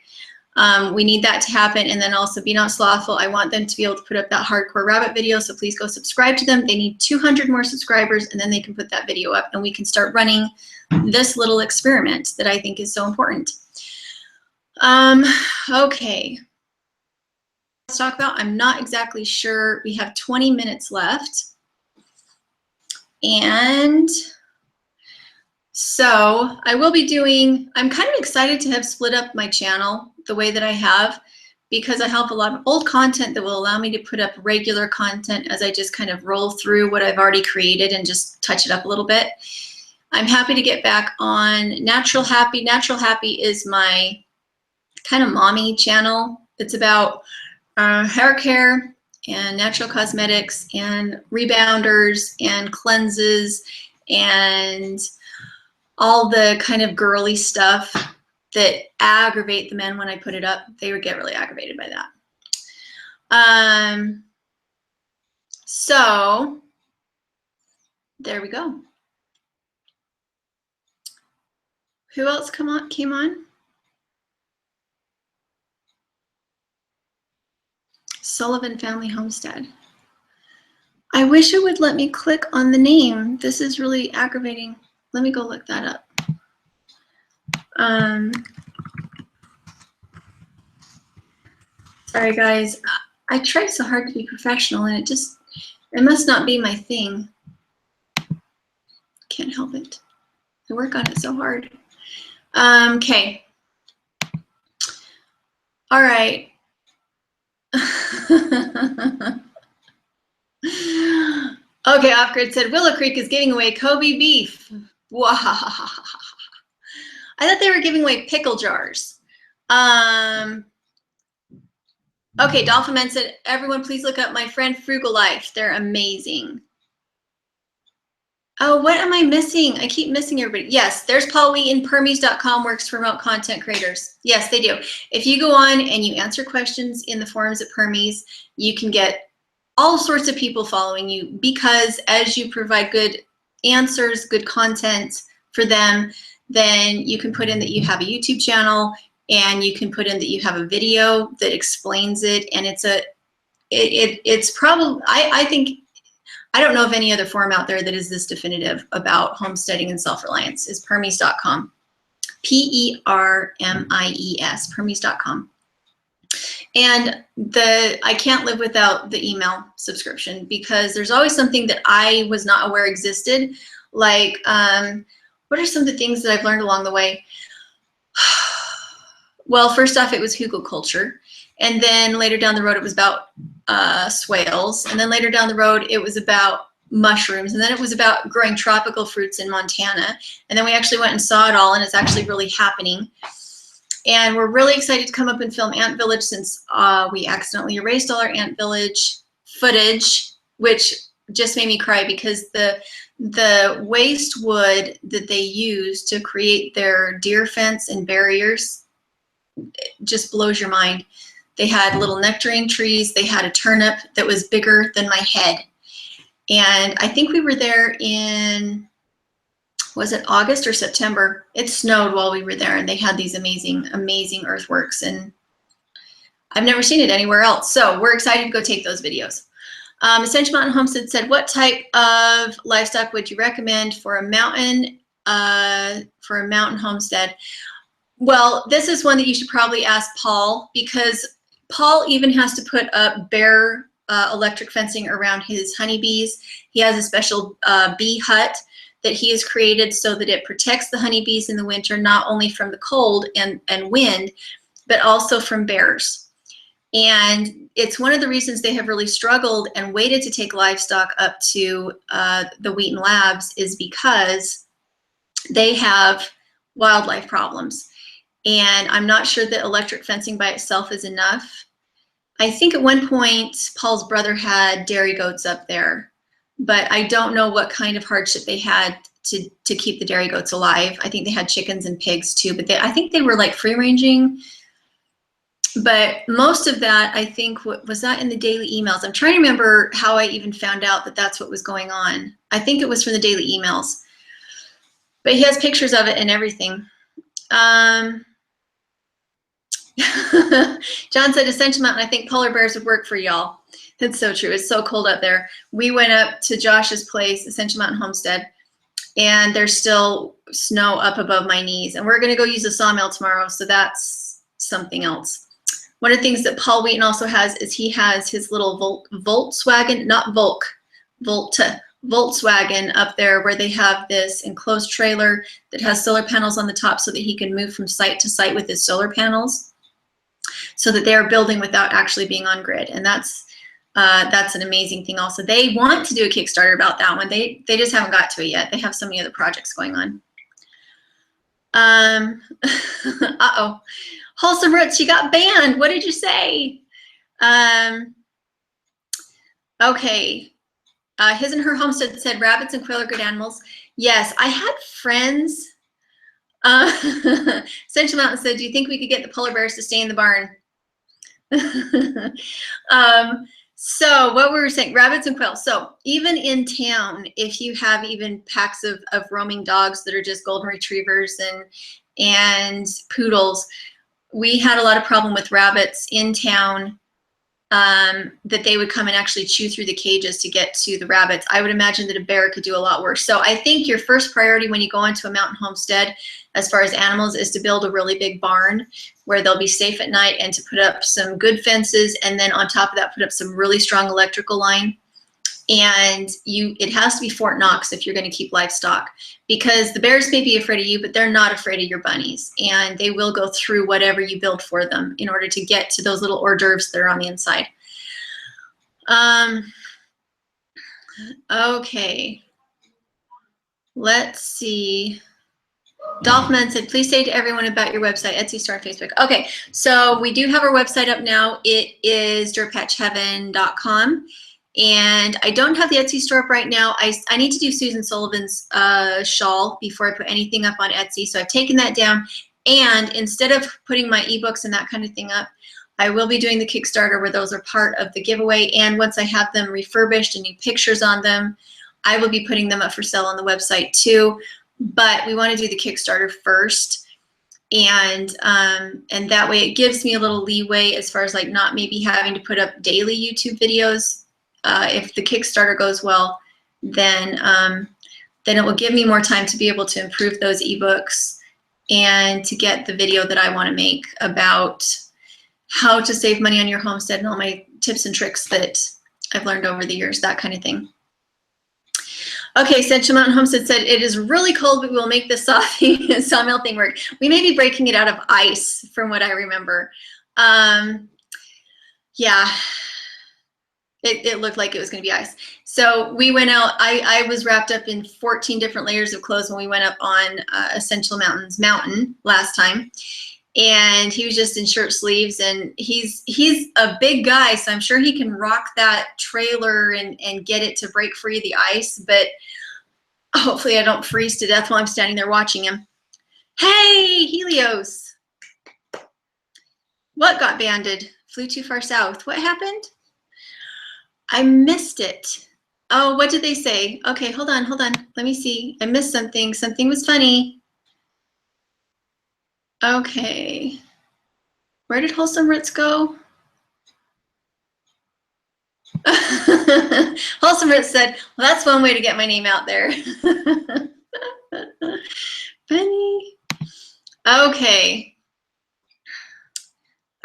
We need that to happen. And then also Be Not Slothful. I want them to be able to put up that hardcore rabbit video. So please go subscribe to them. They need 200 more subscribers and then they can put that video up and we can start running this little experiment that I think is so important. Okay. Let's talk about, I'm not exactly sure. We have 20 minutes left. And so I will be doing, I'm kind of excited to have split up my channel the way that I have, because I have a lot of old content that will allow me to put up regular content as I just kind of roll through what I've already created and just touch it up a little bit. I'm happy to get back on Natural Happy. Natural Happy is my kind of mommy channel. It's about hair care and natural cosmetics and rebounders and cleanses and all the kind of girly stuff that aggravate the men when I put it up. They would get really aggravated by that. So there we go. Who else came on? Sullivan Family Homestead. I wish it would let me click on the name. This is really aggravating. Let me go look that up. Sorry guys, I try so hard to be professional and it must not be my thing. Can't help it. I work on it so hard. Okay. All right. Okay, Off-Grid said, Willow Creek is giving away Kobe beef. Wow. I thought they were giving away pickle jars. Okay, Dolphin Man said, everyone please look up my friend Frugal Life. They're amazing. Oh, what am I missing? I keep missing everybody. Yes, there's Paul Wheaton. Permies.com works for remote content creators. Yes, they do. If you go on and you answer questions in the forums at Permies, you can get all sorts of people following you, because as you provide good answers, good content for them, then you can put in that you have a YouTube channel and you can put in that you have a video that explains it. And it's probably, I think, I don't know of any other forum out there that is this definitive about homesteading and self-reliance. Is Permies.com. P-E-R-M-I-E-S, Permies.com. And I can't live without the email subscription, because there's always something that I was not aware existed. Like, what are some of the things that I've learned along the way? Well, first off, it was hugelkultur. And then later down the road, it was about swales. And then later down the road, it was about mushrooms. And then it was about growing tropical fruits in Montana. And then we actually went and saw it all, and it's actually really happening. And we're really excited to come up and film Ant Village, since we accidentally erased all our Ant Village footage, which just made me cry, because the waste wood that they used to create their deer fence and barriers just blows your mind. They had little nectarine trees. They had a turnip that was bigger than my head. And I think we were there in, was it August or September? It snowed while we were there, and they had these amazing, amazing earthworks, and I've never seen it anywhere else. So we're excited to go take those videos. Ascension Mountain Homestead said, what type of livestock would you recommend for a mountain homestead? Well, this is one that you should probably ask Paul, because Paul even has to put up bare electric fencing around his honeybees. He has a special bee hut that he has created so that it protects the honeybees in the winter, not only from the cold and wind, but also from bears. And it's one of the reasons they have really struggled and waited to take livestock up to the Wheaton Labs, is because they have wildlife problems. And I'm not sure that electric fencing by itself is enough. I think at one point, Paul's brother had dairy goats up there, but I don't know what kind of hardship they had to keep the dairy goats alive. I think they had chickens and pigs too, but I think they were like free ranging. But most of that, I think, was that in the daily emails. I'm trying to remember how I even found out that that's what was going on. I think it was from the daily emails. But he has pictures of it and everything. John said, Ascension Mountain, I think polar bears would work for y'all. That's so true. It's so cold up there. We went up to Josh's place, Ascension Mountain Homestead, and there's still snow up above my knees. And we're going to go use the sawmill tomorrow, so that's something else. One of the things that Paul Wheaton also has is he has his little Volkswagen, not Volkswagen up there, where they have this enclosed trailer that has solar panels on the top so that he can move from site to site with his solar panels, so that they are building without actually being on grid. And that's an amazing thing also. They want to do a Kickstarter about that one. They just haven't got to it yet. They have so many other projects going on. Uh-oh. Wholesome Roots, you got banned. What did you say? Okay. His and Her Homestead said rabbits and quail are good animals. Yes, I had friends. Central Mountain said, do you think we could get the polar bears to stay in the barn? So what we were saying, rabbits and quails. So even in town, if you have even packs of roaming dogs that are just golden retrievers and poodles, we had a lot of problem with rabbits in town, that they would come and actually chew through the cages to get to the rabbits. I would imagine that a bear could do a lot worse. So I think your first priority when you go into a mountain homestead, as far as animals, is to build a really big barn where they'll be safe at night, and to put up some good fences, and then on top of that, put up some really strong electrical line. And it has to be Fort Knox if you're going to keep livestock, because the bears may be afraid of you, but they're not afraid of your bunnies, and they will go through whatever you build for them in order to get to those little hors d'oeuvres that are on the inside. Okay, let's see. Dolphman said, please say to everyone about your website, Etsy store, Facebook. Okay, so we do have our website up now. It is dirtpatcheaven.com. And I don't have the Etsy store up right now. I need to do Susan Sullivan's shawl before I put anything up on Etsy. So I've taken that down. And instead of putting my ebooks and that kind of thing up, I will be doing the Kickstarter where those are part of the giveaway. And once I have them refurbished and new pictures on them, I will be putting them up for sale on the website too. But we want to do the Kickstarter first. And that way it gives me a little leeway as far as like not maybe having to put up daily YouTube videos. If the Kickstarter goes well, then it will give me more time to be able to improve those ebooks and to get the video that I want to make about how to save money on your homestead and all my tips and tricks that I've learned over the years, that kind of thing. Okay, Central Mountain Homestead said, it is really cold, but we'll make the sawmill thing work. We may be breaking it out of ice from what I remember. Yeah. It looked like it was going to be ice. So we went out. I was wrapped up in 14 different layers of clothes when we went up on Essential Mountain's mountain last time. And he was just in shirt sleeves, and he's a big guy, so I'm sure he can rock that trailer and get it to break free of the ice. But hopefully I don't freeze to death while I'm standing there watching him. Hey, Helios. What got banded? Flew too far south. What happened? I missed it. Oh, what did they say? Okay, hold on. Let me see. I missed something. Something was funny. Okay. Where did Wholesome Roots go? Wholesome Roots said, well, that's one way to get my name out there. Funny. Okay.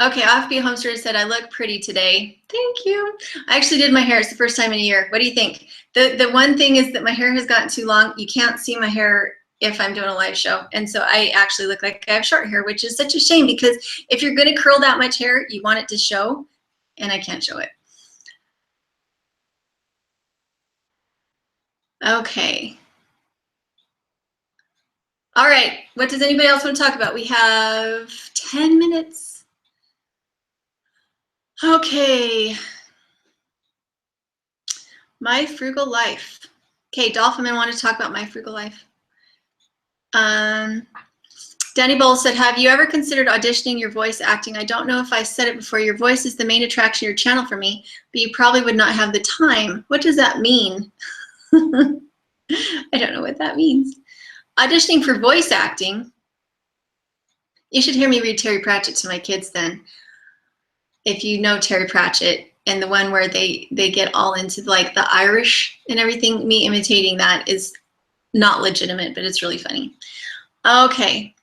Okay, Offbeat Homestead said, I look pretty today. Thank you. I actually did my hair. It's the first time in a year. What do you think? The one thing is that my hair has gotten too long. You can't see my hair if I'm doing a live show. And so I actually look like I have short hair, which is such a shame, because if you're going to curl that much hair, you want it to show, and I can't show it. Okay. All right, what does anybody else want to talk about? We have 10 minutes. Okay. My frugal life. Okay, Dolphin wanted to talk about my frugal life. Danny Bowles said, have you ever considered auditioning your voice acting? I don't know if I said it before. Your voice is the main attraction of your channel for me, but you probably would not have the time. What does that mean? I don't know what that means. Auditioning for voice acting. You should hear me read Terry Pratchett to my kids then. If you know Terry Pratchett and the one where they get all into like the Irish and everything, me imitating that is not legitimate, but it's really funny. Okay.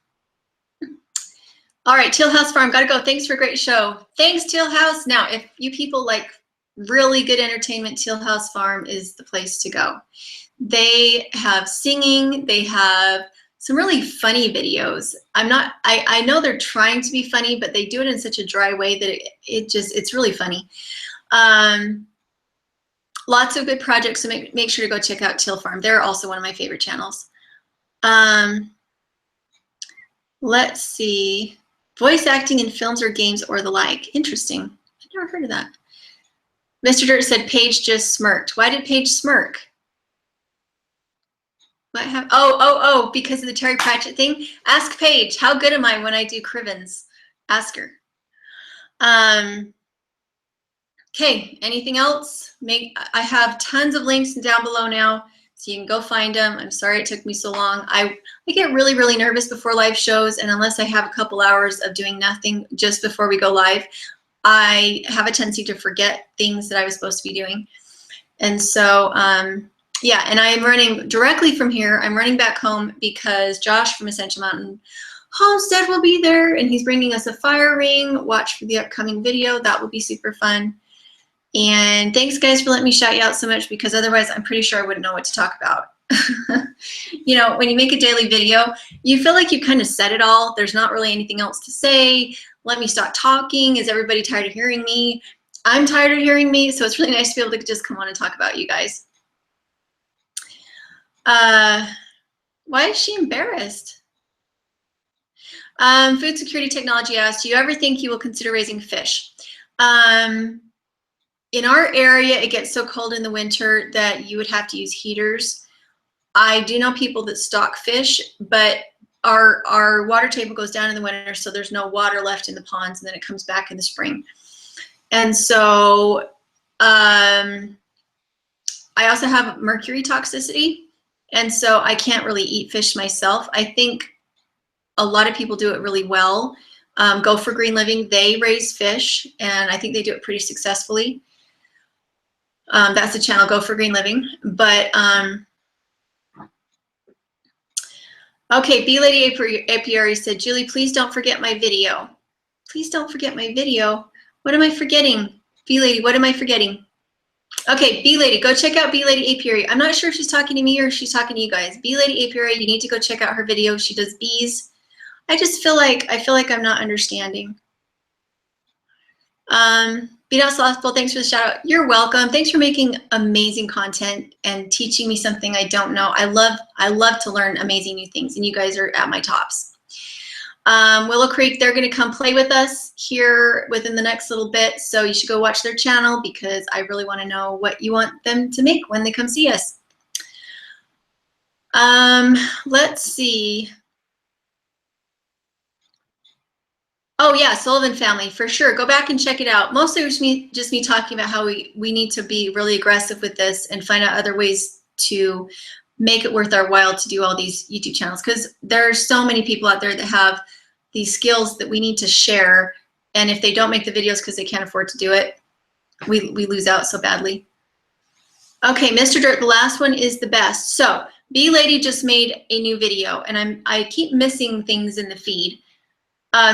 All right, Teal House Farm, gotta go. Thanks for a great show. Thanks, Teal House. Now, if you people like really good entertainment, Teal House Farm is the place to go. They have singing, they have some really funny videos. I know they're trying to be funny, but they do it in such a dry way that it's really funny. Lots of good projects, so make sure to go check out Teal Farm. They're also one of my favorite channels. Let's see. Voice acting in films or games or the like. Interesting. I've never heard of that. Mr. Dirt said Paige just smirked. Why did Paige smirk? What happened? Oh, because of the Terry Pratchett thing. Ask Paige, how good am I when I do Crivens? Ask her. Okay, anything else? I have tons of links down below now, so you can go find them. I'm sorry it took me so long. I get really, really nervous before live shows, and unless I have a couple hours of doing nothing just before we go live, I have a tendency to forget things that I was supposed to be doing. And so, yeah, and I am running directly from here. I'm running back home because Josh from Essential Mountain Homestead will be there, and he's bringing us a fire ring. Watch for the upcoming video. That will be super fun. And thanks, guys, for letting me shout you out so much, because otherwise I'm pretty sure I wouldn't know what to talk about. You know, when you make a daily video, you feel like you kind of said it all. There's not really anything else to say. Let me stop talking. Is everybody tired of hearing me? I'm tired of hearing me, so it's really nice to be able to just come on and talk about you guys. Why is she embarrassed? Food Security Technology asked, do you ever think you will consider raising fish? In our area, it gets so cold in the winter that you would have to use heaters. I do know people that stock fish, but our water table goes down in the winter, so there's no water left in the ponds, and then it comes back in the spring. And so I also have mercury toxicity, and so I can't really eat fish myself. I think a lot of people do it really well. Go for Green Living, they raise fish, and I think they do it pretty successfully. That's the channel, Go for Green Living. But okay, B Lady Apiary said, Julie, please don't forget my video. Please don't forget my video. What am I forgetting? B Lady, what am I forgetting? Okay, B Lady, go check out B Lady Apiary. I'm not sure if she's talking to me or if she's talking to you guys. B Lady Apiary, you need to go check out her video. She does bees. I feel like I'm not understanding. Beat Out Slothful, thanks for the shout out. You're welcome. Thanks for making amazing content and teaching me something I don't know. I love to learn amazing new things, and you guys are at my tops. Willow Creek, they're going to come play with us here within the next little bit, so you should go watch their channel because I really want to know what you want them to make when they come see us. Let's see. Oh yeah, Sullivan Family, for sure. Go back and check it out. Mostly just me talking about how we need to be really aggressive with this and find out other ways to make it worth our while to do all these YouTube channels, because there are so many people out there that have these skills that we need to share, and if they don't make the videos because they can't afford to do it, we lose out so badly. Okay, Mr. Dirt, the last one is the best. So B Lady just made a new video, and I keep missing things in the feed.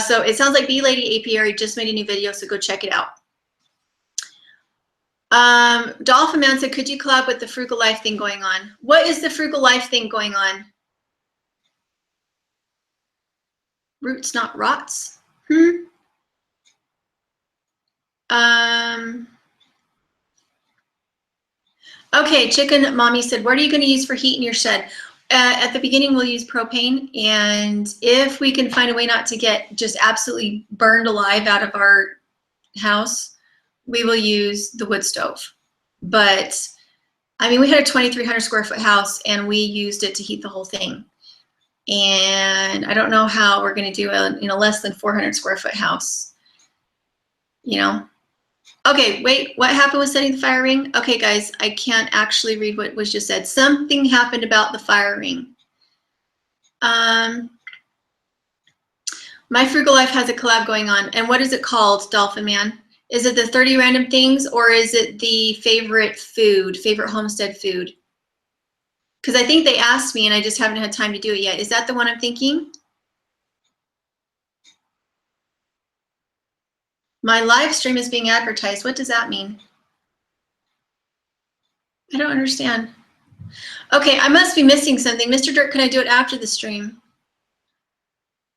So it sounds like B Lady Apiary just made a new video, so go check it out. Dolphin Man said, could you collab with the Frugal Life thing going on? What is the Frugal Life thing going on? Roots, not rots? Okay, Chicken Mommy said, what are you going to use for heat in your shed? At the beginning, we'll use propane, and if we can find a way not to get just absolutely burned alive out of our house, we will use the wood stove. But I mean, we had a 2,300 square foot house, and we used it to heat the whole thing. And I don't know how we're going to do a less than 400 square foot house. You know. Okay, wait. What happened with setting the fire ring? Okay, guys, I can't actually read what was just said. Something happened about the fire ring. My Frugal Life has a collab going on, and what is it called, Dolphin Man? Is it the 30 random things, or is it the favorite food, favorite homestead food? Because I think they asked me and I just haven't had time to do it yet. Is that the one I'm thinking? My live stream is being advertised. What does that mean? I don't understand. Okay, I must be missing something. Mr. Dirt, can I do it after the stream?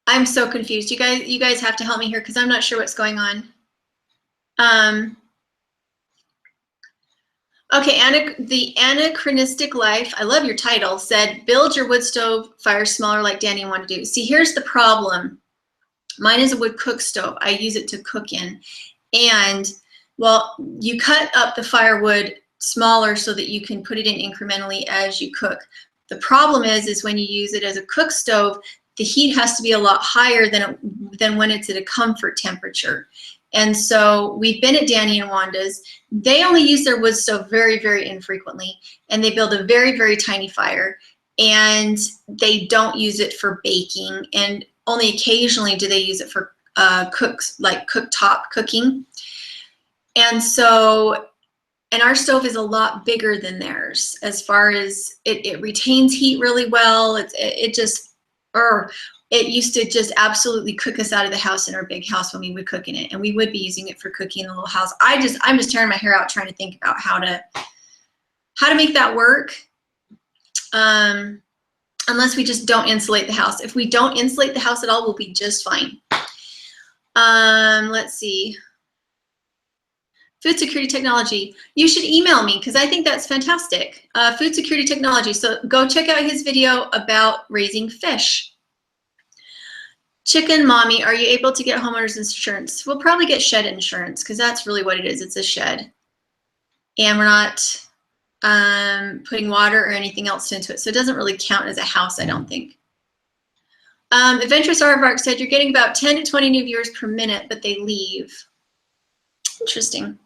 I'm so confused. You guys have to help me here because I'm not sure what's going on. Okay, the Anachronistic Life, I love your title, said, build your wood stove fire smaller like Danny wanted to do. See, here's the problem. Mine is a wood cook stove. I use it to cook in. And, well, you cut up the firewood smaller so that you can put it in incrementally as you cook. The problem is when you use it as a cook stove, the heat has to be a lot higher than when it's at a comfort temperature. And so we've been at Danny and Wanda's. They only use their wood stove very, very infrequently, and they build a very, very tiny fire, and they don't use it for baking, and only occasionally do they use it for cooktop cooking. And so, and our stove is a lot bigger than theirs as far as it retains heat really well. It used to just absolutely cook us out of the house in our big house when we would cook in it, and we would be using it for cooking in the little house. I'm just tearing my hair out trying to think about how to make that work. Unless we just don't insulate the house. If we don't insulate the house at all, we'll be just fine. Let's see. Food security technology. You should email me because I think that's fantastic. Food security technology. So go check out his video about raising fish. Chicken Mommy, are you able to get homeowners insurance? We'll probably get shed insurance because that's really what it is. It's a shed. And we're not putting water or anything else into it. So it doesn't really count as a house, I don't think. Adventurous Aardvark said you're getting about 10 to 20 new viewers per minute, but they leave. Interesting.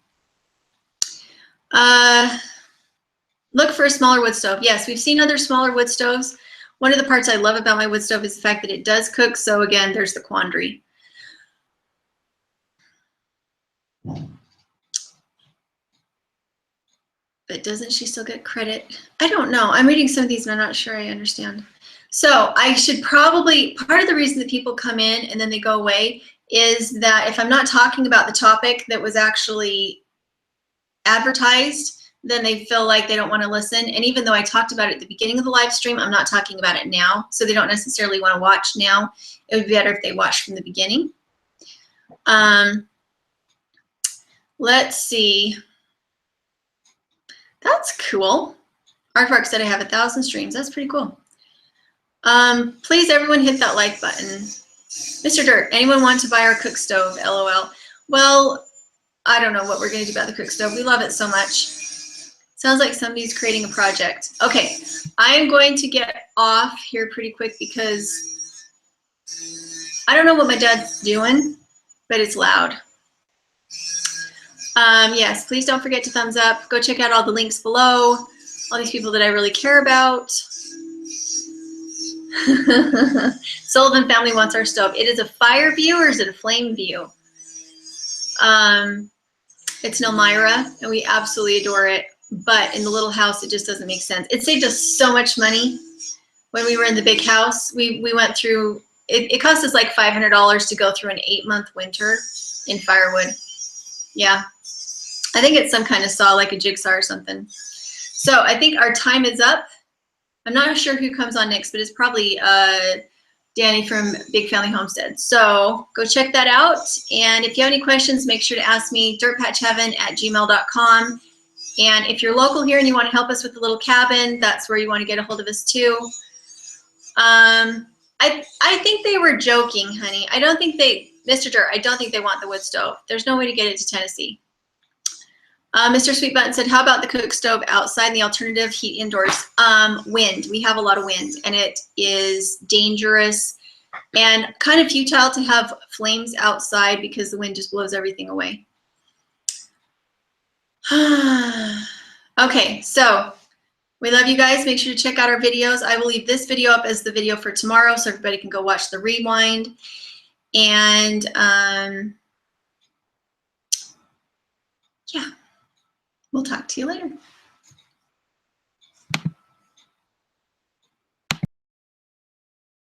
Look for a smaller wood stove. Yes, we've seen other smaller wood stoves. One of the parts I love about my wood stove is the fact that it does cook. So again, there's the quandary. But doesn't she still get credit? I don't know. I'm reading some of these and I'm not sure I understand. So I should probably, part of the reason that people come in and then they go away is that if I'm not talking about the topic that was actually advertised, then they feel like they don't want to listen. And even though I talked about it at the beginning of the live stream, I'm not talking about it now. So they don't necessarily want to watch now. It would be better if they watched from the beginning. Let's see. That's cool. Aardvark said I have 1,000 streams. That's pretty cool. Please, everyone, hit that like button. Mr. Dirt, anyone want to buy our cook stove? LOL. Well, I don't know what we're going to do about the cook stove. We love it so much. Sounds like somebody's creating a project. Okay, I am going to get off here pretty quick because I don't know what my dad's doing, but it's loud. Yes, please don't forget to thumbs up. Go check out all the links below. All these people that I really care about. Sullivan family wants our stove. It is a fire view or is it a flame view? It's Elmira, and we absolutely adore it. But in the little house, it just doesn't make sense. It saved us so much money when we were in the big house. We went through, it cost us like $500 to go through an 8-month winter in firewood. Yeah. I think it's some kind of saw, like a jigsaw or something. So I think our time is up. I'm not sure who comes on next, but it's probably Danny from Big Family Homestead. So go check that out. And if you have any questions, make sure to ask me, dirtpatcheaven@gmail.com. And if you're local here and you want to help us with the little cabin, that's where you want to get a hold of us too. I think they were joking, honey. I don't think they, Mr. Dirt, I don't think they want the wood stove. There's no way to get it to Tennessee. Mr. Sweet Button said, how about the cook stove outside and the alternative heat indoors? Wind. We have a lot of wind, and it is dangerous and kind of futile to have flames outside because the wind just blows everything away. Okay, so we love you guys. Make sure to check out our videos. I will leave this video up as the video for tomorrow so everybody can go watch the rewind. And yeah, we'll talk to you later.